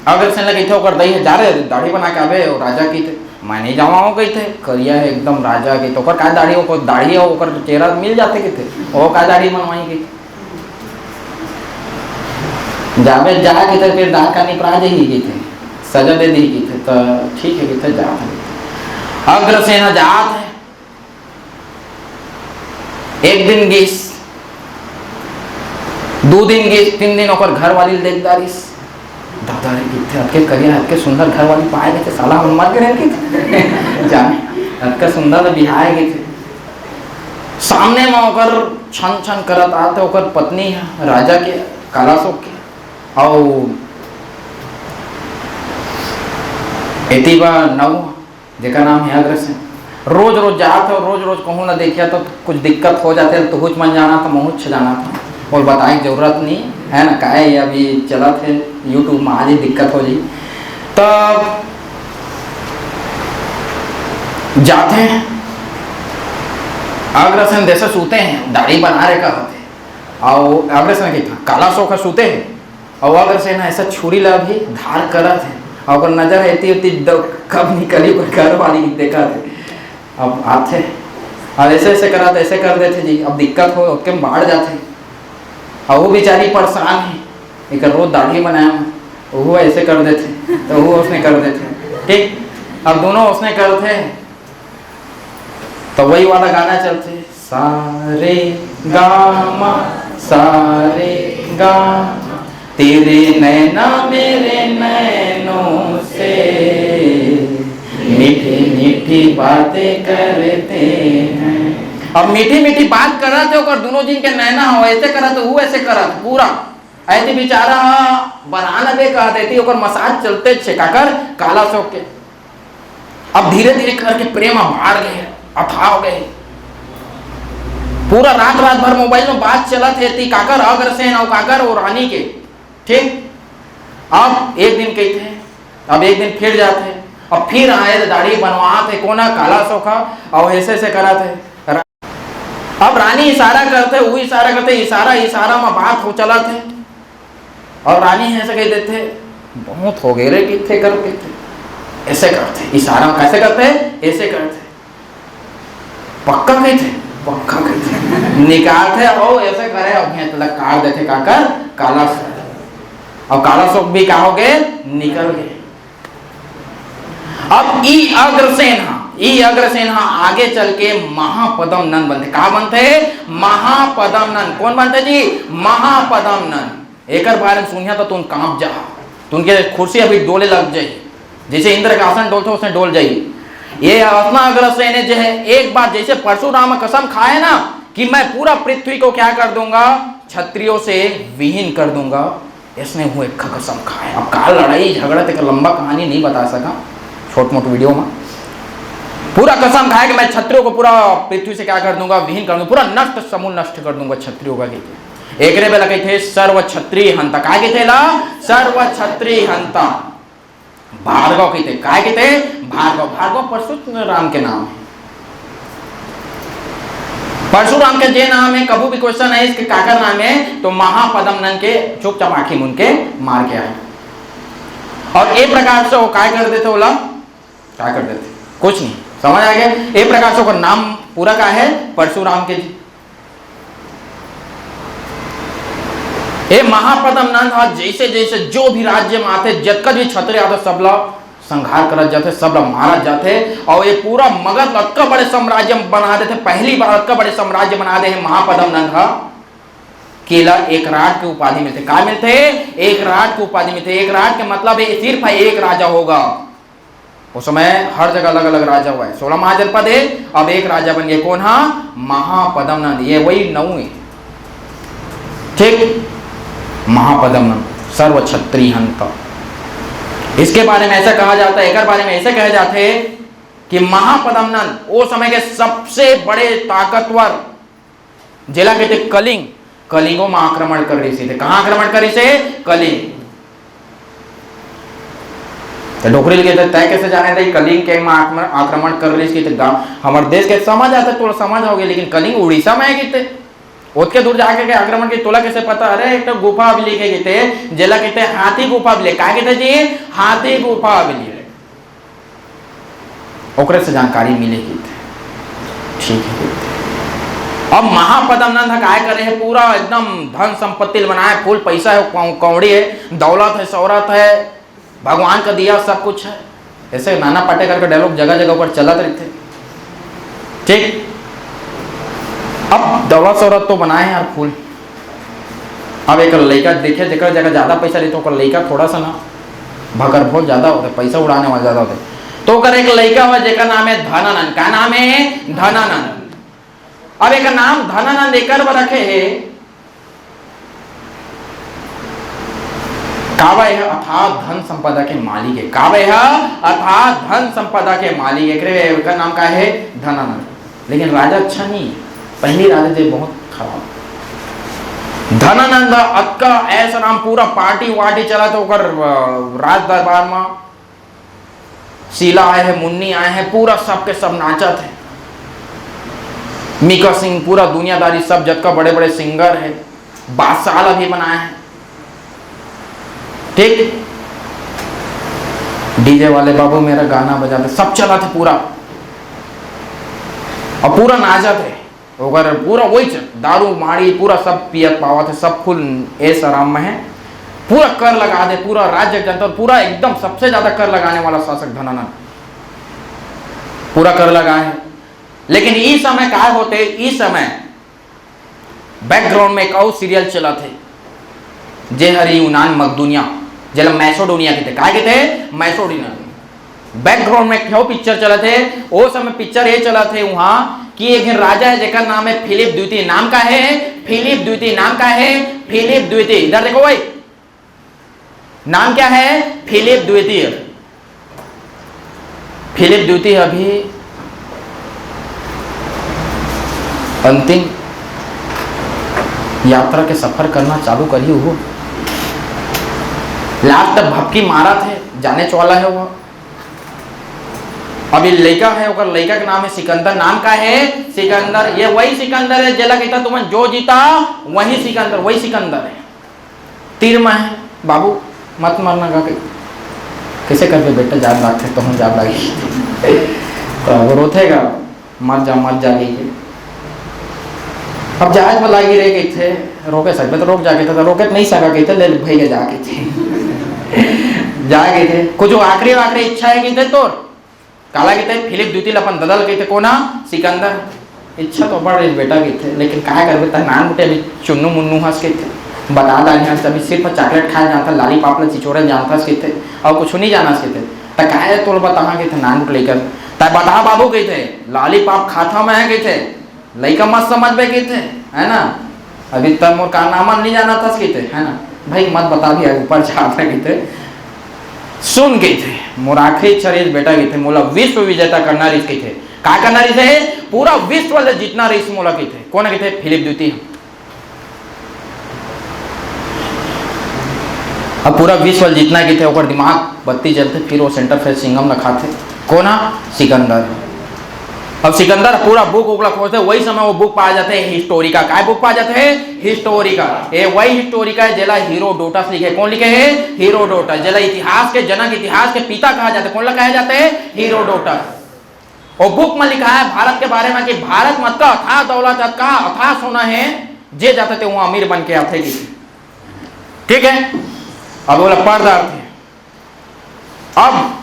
अग्रसेन लगे थे ओकर दही जा रहे दाढ़ी बना के आवे, और राजा की थे, मैं नहीं जावा गई थे, करिया है एकदम राजा के। तो ओकर का दाढ़ी, ओकर दाढ़ी है, ओकर चेहरा मिल जाते के थे, वो का दाढ़ी बनवाई गई। जावे जा के थे, फिर दाढ़ का निपरा दे ही गई थे, सजा दे दी गई थे, तो ठीक है कि थे जा। अग्रसेन जात है, एक दिन गिस, 2 दिन गिस, 3 दिन ओकर घर वाली देखदारिस, दादा रे किथे अतके करिया, अतके सुंदर घर वाली पाए गए थे, साला हम मर गए कि जाने, अतके सुंदर बिहाए गए थे। सामने में ओकर छन छन करत आते, ओकर पत्नी है राजा के, काला शोक के। और एतिबा नव, जेका नाम है अग्रसेन, रोज रोज जाते, और रोज रोज कहूँ ना देखिया तो कुछ दिक्कत हो जाते, तो हुच मन जाना था, मुँह जाना था, और बताए की जरूरत नहीं है ना, काहे अभी चला थे यूट्यूब में, आज ही दिक्कत हो जी। तब जाते हैं, अग्रसेन जैसे सूते हैं, दाढ़ी बना रहे का होते, और अग्रसेन की काला शोक सूते हैं, और अग्रसेन ऐसा छुरी ला भी धार करत है, और नजर ऐती कब निकली घर वाली देखा थे। अब आते और ऐसे ऐसे करा, ऐसे कर देते जी, अब दिक्कत हो उसके बाढ़ जाते, और वो बेचारी परेशान है, एक रोज दाढ़ी बनाया, वो ऐसे कर देते, तो वो उसने कर देते, ठीक। अब दोनों उसने करते, तो वही वाला गाना चलते, सारे गामा सारे गामा, तेरे नैना मेरे नैनों से मीठी मीठी बातें करते हैं। अब मीठी मीठी बात करा थे, और दोनों जिन के नैना हो ऐसे करा, तो वो ऐसे करा पूरा ऐसे बेचारा बनाना बे कहते थी, और मसाज चलते छेकाकर काला शोक के। अब धीरे धीरे करके प्रेम बाढ़ गए, अथाह गए, पूरा रात रात भर मोबाइल में बात चलत है ती काकर अग्रसेन और काकर और रानी के। ठीक, अब एक दिन कही थे, अब एक दिन फिर जाते, अब फिर आए दाढ़ी बनवाते कोना काला सोखा और ऐसे से करा थे। अब रानी इशारा करते, वो इशारा करते, इशारा इशारा में बात हो चला थे और रानी ऐसे कह देते बहुत हो गए रे कितने करके ऐसे करते, इशारा कैसे करते, ऐसे करते, पक्का कहते, पक्का कहते, निकालते और ऐसे करे और तलक काट देते काकर काला और काला शोक भी क्या हो गए, निकल गए। अब ई अग्रसेन आगे चल के महापदम नंद बनते। कहा बनते, महापदम नंद। कौन बनते जी, महापदम नंद। एक बारे में सुनिया तो तुम कांप जा, तुमके कुर्सी अभी डोले लग जाए, जैसे इंद्र का आसन डोलते उसने डोल जाइए। ये अपना अग्रसेन जो है एक बार जैसे परशुराम कसम खाए ना कि मैं पूरा पृथ्वी को क्या कर दूंगा, क्षत्रियों से विहीन कर दूंगा, इसने वो एक कसम खाया। अब काल लड़ाई झगड़ा तक लंबा कहानी नहीं बता सका छोट मोट वीडियो में, पूरा कसम खाया कि मैं क्षत्रियों को पूरा पृथ्वी से क्या कर दूंगा, विहीन कर दूंगा, पूरा नष्ट समूल नष्ट कर दूंगा क्षत्रियों का। एक रे बेला कहते सर्व क्षत्रिय हंता, काय कहते ला, सर्व क्षत्रिय हंता। भार्गव कहते, काय कहते, भार्गव। भार्गव परशुराम के नाम है, परशुराम के जे नाम है। कभी भी क्वेश्चन है इसके काकर नाम है तो महापदम नंद के चुपचाप आंखें मुन के मार के आए। और एक प्रकार से वो काय कर देते, बोला क्या कर देते, कुछ नहीं, समझ आ गया। एक प्रकार से नाम पूरा का है परशुराम के जी। ये महापदम नंद जैसे जैसे जो भी राज्य में आते, जतक भी क्षत्रिय आते सब लोग संहार कर जाते, सब लोग मारा जाते और ये पूरा मगध अतका बड़े साम्राज्य बना देते। पहली बार अतका बड़े साम्राज्य बना दे महापदम नंद केला एक राज की उपाधि मिलते। क्या मिलते, एक राज की उपाधि मिलते। एक राज के मतलब है सिर्फ एक राजा होगा, उस समय हर जगह अलग अलग राजा हुआ है, 16 महाजनपद है, अब एक राजा बन गए। कौन, महापदम नंद। ये वही 9 है, ठीक, महापदम नंद सर्व क्षत्रिय हंता। इसके बारे में ऐसा कहा जाता है, एक बारे में ऐसे कहे जाते हैं कि महापदम नंद वो समय के सबसे बड़े ताकतवर जिला कहते कलिंग, कलिंगों में आक्रमण कर रही थे। कहां आक्रमण कर रही से, कलिंग। तो डोकरी के तय कैसे जाने थे कलिंग के आक्रमण कर रही थी। हमारे देश के समझ आता तो समझ आओगे, लेकिन कलिंग उड़ीसा में है कितने उसके दूर जाके के आक्रमण की तोला कैसे पता। अरे एक तो गुफा भी लिखे गए जेला कहते हाथी गुफा भी, क्या कहते जी, हाथी गुफा भी ओकरे से जानकारी मिलेगी, ठीक है। अब महापदम नंद काय करे है, पूरा एकदम धन संपत्ति बनाए, फूल पैसा है, कौड़ी है, दौलत है, शौहरत है, भगवान का दिया सब कुछ है। ऐसे नाना पाटेकर का डायलॉग जगह जगह पर चलत रहते, ठीक। अब दौलत शौहरत तो बनाए हैं यार फूल। अब एक लड़का देखे जगह जगह ज्यादा पैसा रहता है, लड़का थोड़ा सा ना भगर बहुत ज्यादा होता है, पैसा उड़ाने वाला ज्यादा होता है। तो कर एक लड़का हुआ जेका नाम है धनानंद। क्या नाम है, धनानंद। अब एक नाम धनानंद एक रखे है, कावा है अर्थात धन संपदा के मालिक है। कावा है अर्थात धन संपदा के मालिक है, एक नाम का है धनानंद। लेकिन राजा अच्छा नहीं, पहली राजा थे बहुत खराब। धनानंद अक्का ऐसा नाम, पूरा पार्टी वार्टी चला तो राज दरबार में शीला आए हैं, मुन्नी आए हैं, पूरा सबके सब नाचत है। मीका सिंह, पूरा दुनियादारी सब जग का बड़े बड़े सिंगर है, बादशाह भी बनाए हैं, ठीक। डीजे वाले बाबू मेरा गाना बजाते, सब चला था पूरा और पूरा नाचत है। अगर पूरा वही दारू माड़ी पूरा सब पियत पावा थे, सब फुल ऐस आराम में है, पूरा कर लगा दे, पूरा राज्य जनता पूरा एकदम सबसे ज्यादा कर लगाने वाला शासक धनानंद पूरा कर लगा है। लेकिन इस समय क्या होते, इस समय बैकग्राउंड में एक और सीरियल चला थे, जे हरी यूनान मकदूनिया जला मैसोडोनिया के थे, क्या कहते, मैसोडोनिया। बैकग्राउंड में क्यों पिक्चर चला थे, वो समय पिक्चर ये चला थे वहां कि एक राजा है जेका नाम है फिलिप द्वितीय। नाम का है फिलिप द्वितीय, नाम का है फिलिप द्वितीय। इधर देखो भाई, नाम क्या है, फिलिप द्वितीय। फिलिप द्वितीय अभी अंतिम यात्रा के सफर करना चालू करी हो। लास्ट तक भपकी मारा थे, जाने वाला है वो। अभी लड़का है, ओकर लड़का का नाम है सिकंदर। नाम का है सिकंदर। ये वही सिकंदर है जेला कहता तुम्हें जो जीता वही सिकंदर, वही सिकंदर है। तीर में है बाबू मत मारना का कैसे करके बेटा जान लागते तो हम जान लगी तो रोतेगा मत जा लीजिए। अब जहाज में लागी रह गई थे, रोके सकते तो रोक जाके थे, रोके नहीं सका गई थे, ले भैया जाके थे जा गए थे। कुछ आखिरी इच्छा है कि थे तोर काला के थे फिलिप द्वितीय अपन ददल के थे कोना सिकंदर। इच्छा तो बड़ बेटा के थे, लेकिन क्या कर बेटा नान बेटे अभी चुन्नू मुन्नू हंस के थे, बता डाली हंस अभी सिर्फ चॉकलेट खाया जानता, लाली पापला चिचोरे जानता के थे और कुछ नहीं जाना के थे। तो क्या तोड़ बता के थे नान बुट लेकर तय बता बाबू गए थे लाली पाप खाता में है गए थे, लड़का मत समझ में गए थे है ना। अभी तक मोर कारनामा नहीं जाना था थे है ना भाई, मत बता भी ऊपर जाता गए थे सुन गए थे। मोर आखिरी इच्छा रेस बेटा गए थे, मोला विश्व विजेता करना रेस के थे। क्या करना रेस है? पूरा विश्व जीतना रेस मोला के थे। कौन के थे? फिलिप द्वितीय। अब पूरा विश्व जीतना के थे, ओकर दिमाग बत्ती जलते, फिर वो सेंटर फेस सिंगम रखा थे कोना सिकंदर। अब सिकंदर पूरा बुक उगला खोजते, वही समय वो बुक पाया जाते हैं हिस्टोरिका। क्या बुक पाया जाते हैं? हिस्टोरिका। ये वही हिस्टोरिका है जेला हीरोडोटस लिखे। कौन लिखे है? हीरोडोटस। जेला इतिहास के जनक, इतिहास के पिता कहा जाता है। कौन कहा जाते हैं? हीरोडोटस। और बुक में लिखा है भारत के बारे में कि भारत मत का अथाह दौलत का अथाह सोना है, जे जाते थे वो अमीर बन के आते। ठीक है, अब बोला पर्दार्थ है। अब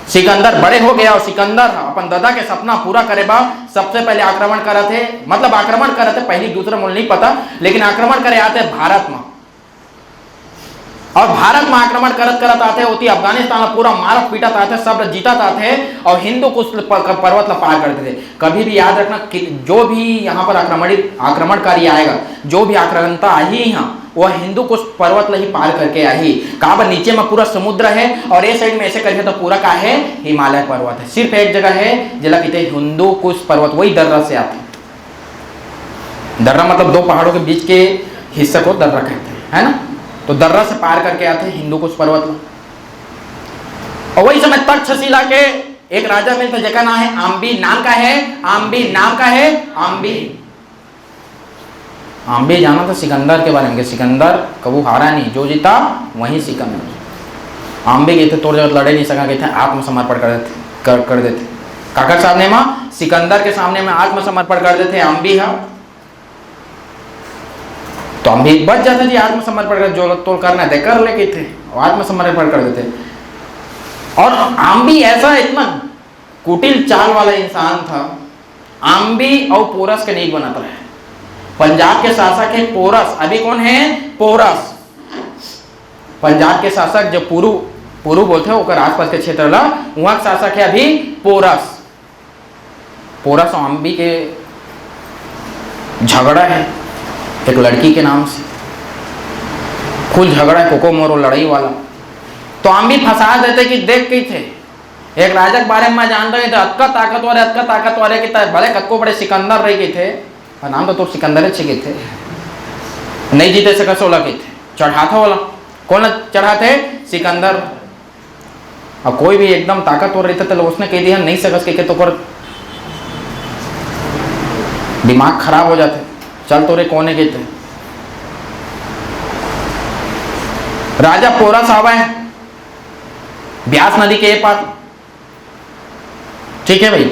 सिकंदर बड़े हो गया और सिकंदर अपन दादा के सपना पूरा करे बा सबसे पहले आक्रमण करे थे, मतलब आक्रमण करे थे, पहली दूसरा मुझे नहीं पता, लेकिन आक्रमण करे आते भारत में। और भारत में आक्रमण करत आते होती अफगानिस्तान में पूरा मारत पीटत आते, सब जीतत आते और हिंदू कुछ पर्वत ला पार करते थे। कभी भी याद रखना कि जो भी यहाँ पर आक्रमणकारी आएगा, जो भी आक्रांता आई यहाँ वह हिंदू कुछ पर्वत ही पार करके आई। कहाँ पर? नीचे में पूरा समुद्र है और ये साइड में ऐसे करके तो पूरा का है हिमालय पर्वत है। सिर्फ एक जगह है जिला कहते हैं हिंदू कुछ पर्वत, वही दर्रा से आते हैं। दर्रा मतलब दो पहाड़ों के बीच के हिस्से को दर्रा कहते हैं, है ना। तो दर्रा से पार करके आते हैं हिंदू कुछ पर्वत। और वही समय तक्षशिला के एक राजा मिलता जगह नाम है आम्बी। नाम का है आम्बी। नाम का है आम्बी। आम्बी जाना था सिकंदर के बारे में, सिकंदर कबू हारा नहीं, जो जीता वही सिकंदर। आम्बी गए थे, तोड़ जगह लड़े नहीं सका, गए थे आत्मसमर्पण कर देते। काका सामने में सिकंदर के सामने में आत्मसमर्पण कर देते आम्बी। हाँ तो हम भी बच जाते जी, आत्मसमर्पण कर जो तोड़ करना है कर लेके थे और आत्मसमर्पण कर देते। और आम्बी ऐसा इतना कुटिल चाल वाला इंसान था। आम्बी और पोरस के नहीं बनाता है। पंजाब के शासक है पोरस। अभी कौन है? पोरस। पंजाब के शासक जो पुरु बोलते हैं ओकर आसपास के क्षेत्र ला, वहां के शासक है अभी पोरस। पोरस और आम्बी के झगड़ा है एक लड़की के नाम से, फुल झगड़ा है, कोको मोरो लड़ाई वाला। तो आम्बी फंसा देते कि देख के थे एक राजा के बारे में जान रहे थे, अतका ताकतवर है कि भले कतको बड़े सिकंदर रह गए थे, और नाम तो सिकंदर अच्छे के थे, नहीं जीते सका 16 के थे, चढ़ाता वाला। कौन चढ़ाते? सिकंदर। अब कोई भी एकदम ताकतवर रहता तो उसने कह दिया नहीं सकस के तो कर दिमाग खराब हो जाते, चल तोरे कोने के थे। राजा पोरस आवा है ब्यास नदी के पार। ठीक है भाई,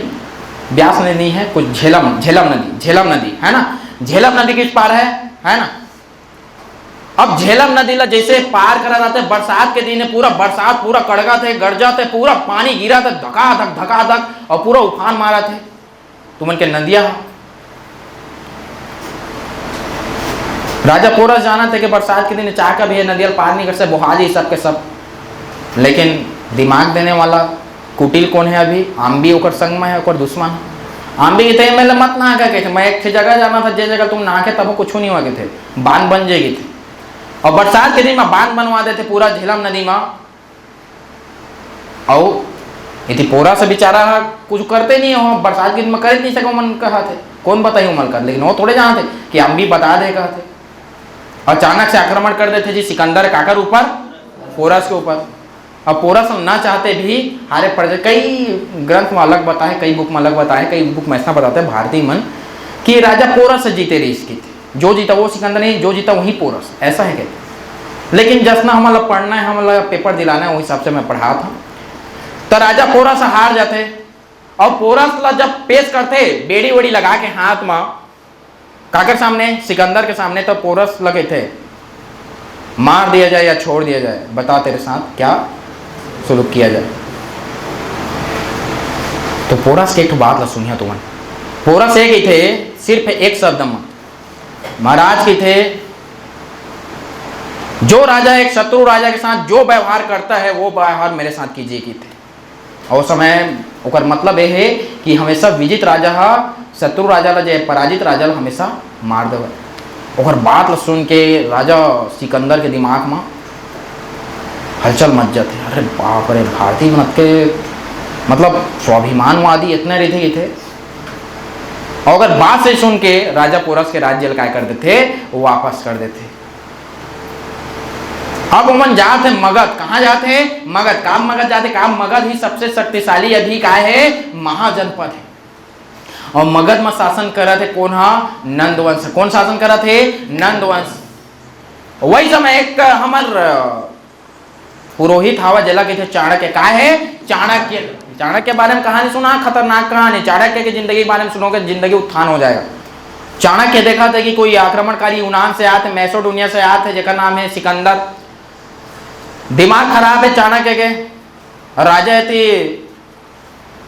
ब्यास नदी है कुछ झेलम नदी है ना। झेलम नदी किस पार है ना। अब झेलम नदी ला जैसे पार करा जाते, बरसात के दिन पूरा बरसात पूरा कड़गा थे, गरजा थे, पूरा पानी गिरा था धका और पूरा उफान मारा थे। तुमन के नदिया राजा पोरस जाना थे कि बरसात के दिन चाह का भी है नदियाल पार नहीं कर सकते, बुहा जी सब के सब। लेकिन दिमाग देने वाला कुटिल कौन है? अभी आम्बी ओकर संग में है, ओकर दुश्मन है। आम्बी के मैं मत नहा के थे, मैं एक जगह जाना था, जिस जगह तुम नहा के तब कुछ नहीं हुआ के थे, बांध बन जाएगी थे। और बरसात के दिन में बांध बनवा देते पूरा झेलम नदी में। और यदि पोरा से बेचारा कुछ करते नहीं हो, बरसात के दिन में कर नहीं सको मन कहा थे, कौन बताइए मल कर, लेकिन वो थोड़े जानते कि आम्बी बता दे कहते अचानक से आक्रमण कर देते जी सिकंदर काकर ऊपर, पोरस के ऊपर। अब पोरस हम ना चाहते भी हारे पड़ जाए। कई ग्रंथ में अलग बताए, कई बुक में अलग बताए, कई बुक में ऐसा बताते हैं भारतीय मन कि राजा पोरस से जीते रही इसकी थी, जो जीता वो सिकंदर नहीं, जो जीता वही पोरस, ऐसा है कहते। लेकिन जसना हमारा पढ़ना है, हमारा पेपर दिलाना है, उस हिसाब से मैं पढ़ा था। तो राजा पोरस हार जाते और पोरस ला जब पेश करते बेड़ी वेड़ी लगा के हाथ में काकर सामने, सिकंदर के सामने, तो पोरस लगे थे मार दिया जाए या छोड़ दिया जाए, बता तेरे साथ क्या सुलूक किया जाए। तो पोरस के एक बात ला सुनिया तुमन। पोरस एक ही थे, सिर्फ एक शब्द में महाराज की थे, जो राजा एक शत्रु राजा के साथ जो व्यवहार करता है वो व्यवहार मेरे साथ कीजिए की थे। और समय ओकर मतलब यह है कि हमेशा विजित राजा शत्रु राजा ला जे पराजित राजा ला हमेशा मार देवे। और बात ला सुन के राजा सिकंदर के दिमाग में हलचल मच जाते, अरे बाप रे, भारतीय मन के मतलब स्वाभिमानवादी इतने रहते थे। और अगर बात से सुन के राजा पोरस के राज्य क्या कर देते, वो वापस कर देते। अब हम जाते मगध, कहाँ जाते, मगध। काम मगध जाते, काम मगध ही सबसे शक्तिशाली अभी का है महाजनपद है। और मगध में शासन करा थे कौन, नंदवंश। कौन शासन करा थे, नंदवंश। वही समय एक हमार पुरोहित हवा जला के थे चाणक्य, का है चाणक्य। चाणक्य के बारे में कहानी सुना, खतरनाक कहानी। चाणक्य की जिंदगी के बारे में सुनोगे जिंदगी उत्थान हो जाएगा। चाणक्य देखा था कि कोई आक्रमणकारी यूनान से आते, मैसेडोनिया से आते, जिसका नाम है सिकंदर। दिमाग खराब है चाणक्य के, राजा थे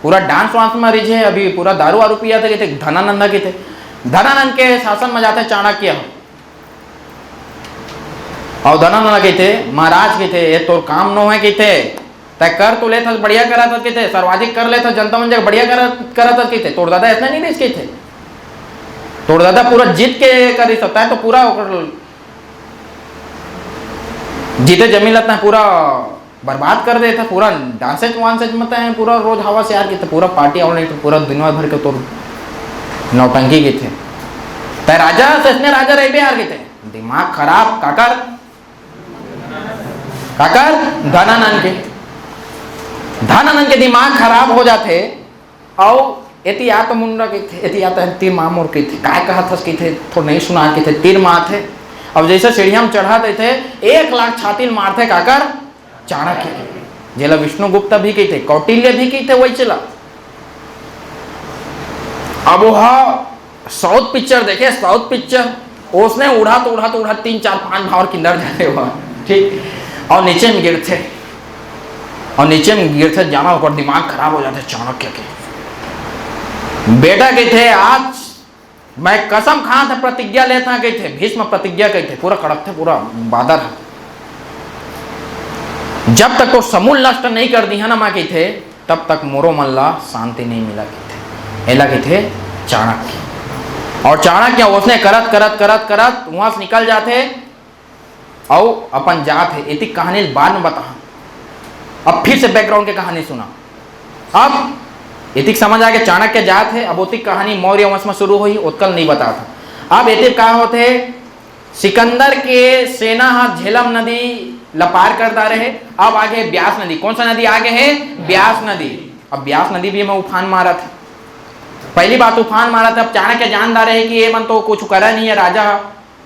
पूरा डांस वांस में रिझे, अभी पूरा दारू वारू पिया थे, धनानंद के थे। धनानंद के शासन में जाते चाणक्य, और धनानंद के थे महाराज के थे, ये तो काम नो है कि थे तय कर तो लेता बढ़िया करा था कि थे, सर्वाधिक कर लेता जनता मन जगह बढ़िया करा था कि थे। तोड़ दादा इतना नहीं इसके थे, तोड़ दादा पूरा जीत के कर सकता है, तो पूरा जीते जमीन लगता है पूरा बर्बाद कर देता, पूरा डांसेज वांसेज मत है, पूरा रोज हवा से यार की थे, पूरा पार्टी और नहीं तो पूरा दुनिया भर के तो नौटंकी के थे। तय राजा से इतने राजा रह यार के थे, दिमाग खराब काकर, काकर धनानंद के। धनानंद के दिमाग खराब हो जाते और एतियात मुंडा के थे, एतियात तीर मामोर के थे, काय कहा था कि थे थोड़ा नहीं सुना के थे, तीर मार थे। अब जैसे सीढ़िया में चढ़ाते थे 1 लाख छाती मारते काकर चाणक्य के। जेला विष्णुगुप्त भी की थे, कौटिल्य भी की थे, वही चला। अब वह साउथ पिक्चर देखे, साउथ पिक्चर उसने उड़ा तो 3 4 5 भावर किंदर जाते हुआ, ठीक। और नीचे में गिरते, और नीचे में गिरते जाना और दिमाग खराब हो जाते चाणक्य के। बेटा के थे आज मैं कसम खा था, प्रतिज्ञा लेता गए थे, भीष्म प्रतिज्ञा गए थे, पूरा कड़क थे, पूरा बादर। जब तक तो समूल नष्ट नहीं कर दी है ना माँ के थे, तब तक मोरो मल्ला शांति नहीं मिला के थे। एला के थे चाणक्य। और चाणक्य उसने करत करत करत करत वहां से निकल जाते और अपन जाते। इतनी कहानी बाद में बता, अब फिर से बैकग्राउंड की कहानी सुना। अब इतिक समझ आ गया चाणक्य जात है। अब उतिक कहानी मौर्य वंश में शुरू हुई, उत्कल नहीं बता था। अब इतिक कहा होते सिकंदर के सेना हाथ झेलम नदी लपार करता रहे। अब आगे ब्यास नदी, कौन सा नदी आगे है, ब्यास नदी। अब ब्यास नदी भी में उफान मारा था, पहली बात उफान मारा था। अब चाणक्य जानदार है कि ये मन तो कुछ करा नहीं है राजा,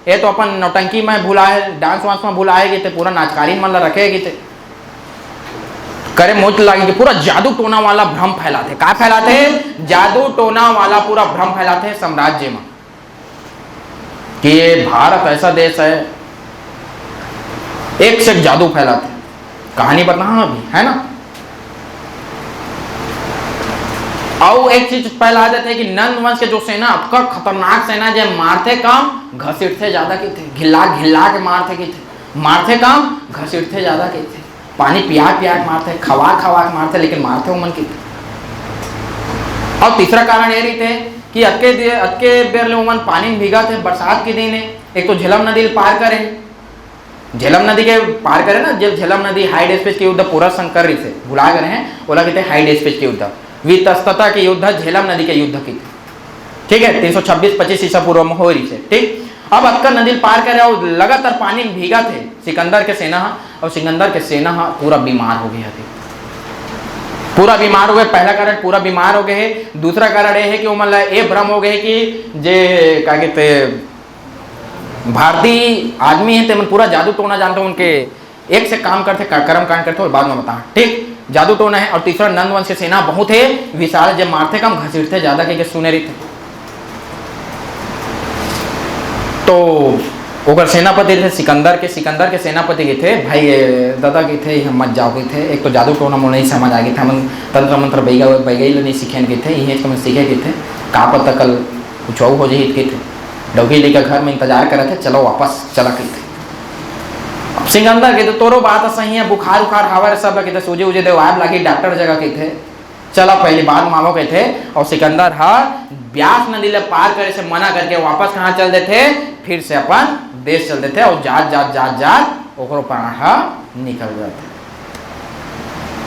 ये तो अपन नौटंकी में भुला है, डांस वांस में भुलाएगी थे, पूरा नाचकारी मन रखेगी थे, करे मोच लागे, पूरा जादू टोना वाला भ्रम फैलाते। क्या फैलाते, जादू टोना वाला पूरा भ्रम फैलाते साम्राज्य में कि ये भारत ऐसा देश है, एक से जादू फैलाते। कहानी बता अभी है ना। और एक चीज फैला देते हैं कि नंद वंश के जो सेना, आपका खतरनाक सेना जो मारते काम घसीटते ज्यादा की थे, घिल्ला घिल्ला के मारते की थे, मारते काम घसीटते ज्यादा की थे, पानी पिया पिया के मारते, खवा खवा के मारते, लेकिन मारते हो मन की थे। और तीसरा कारण ये रही थे कि अतके बेर ले मन पानी में भीगा थे, बरसात के दिन है। एक तो झेलम नदी पार करे, झेलम नदी के पार करे ना, जब झेलम नदी हाइड स्पेस के युद्ध पूरा शंकर से भुला गए हैं, बोला कहते हैं हाइड स्पेस के युद्ध, वितस्तता के युद्ध झेलम नदी के युद्ध की थे, ठीक है। 326-25 ईसा पूर्व में हो रही है, ठीक। अब अक्का नदी पार करे और लगातार पानी में भीगा थे सिकंदर के सेना, और सिकंदर के सेना पूरा बीमार हो गया थे, पूरा बीमार हो गए। पहला कारण पूरा बीमार हो गए है। दूसरा कारण यह है कि वो मतलब ये भ्रम हो गए कि जे क्या कहते भारतीय आदमी है, तो पूरा जादू टोना जानते हो, उनके एक से काम करते कर्म कांड करते और बाद में बता, ठीक, जादू टोना है। और तीसरा नंदवंश की सेना बहुत है विशाल, जब मारते कम घसीटते ज्यादा के सुनेरी थे। तो ओकर सेनापति थे सिकंदर के सेनापति के थे भाई दादा के थे, हम मत जाओ गए थे, एक तो जादू टोना मोड़ नहीं समझ आ गए थे, हम तंत्र मंत्र बैगई नहीं सीखे गए थे, यही तो मैं सीखे गए थे, का पता कल कुछ और हो जाए के थे। डोगी लेकर घर में इंतजार कर रहे थे, चलो वापस चला के थे। अब सिकंदर के तो तोरो बात सही है, बुखार उखार हवा सब लगे थे, सूजे उजे देवाब लगी, डॉक्टर जगह के थे, चला पहली बात मामो के थे। और सिकंदर ब्यास नदी ले पार करे से मना करके वापस कहाँ चल देते, फिर से अपन देश चल देते, और जात ओकरो प्राण निकल जाते।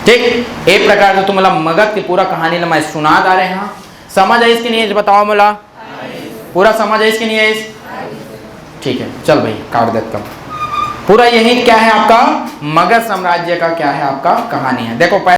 ठीक, एक प्रकार से तुम मगध की पूरा कहानी मैं सुना दा रहे हैं। समझ आई इसकी नहीं बताओ मोला, पूरा समझ आई इसकी नहीं है? ठीक है, चल भाई काट देता हूँ। पूरा यही क्या है आपका मगध साम्राज्य का क्या है आपका कहानी है। देखो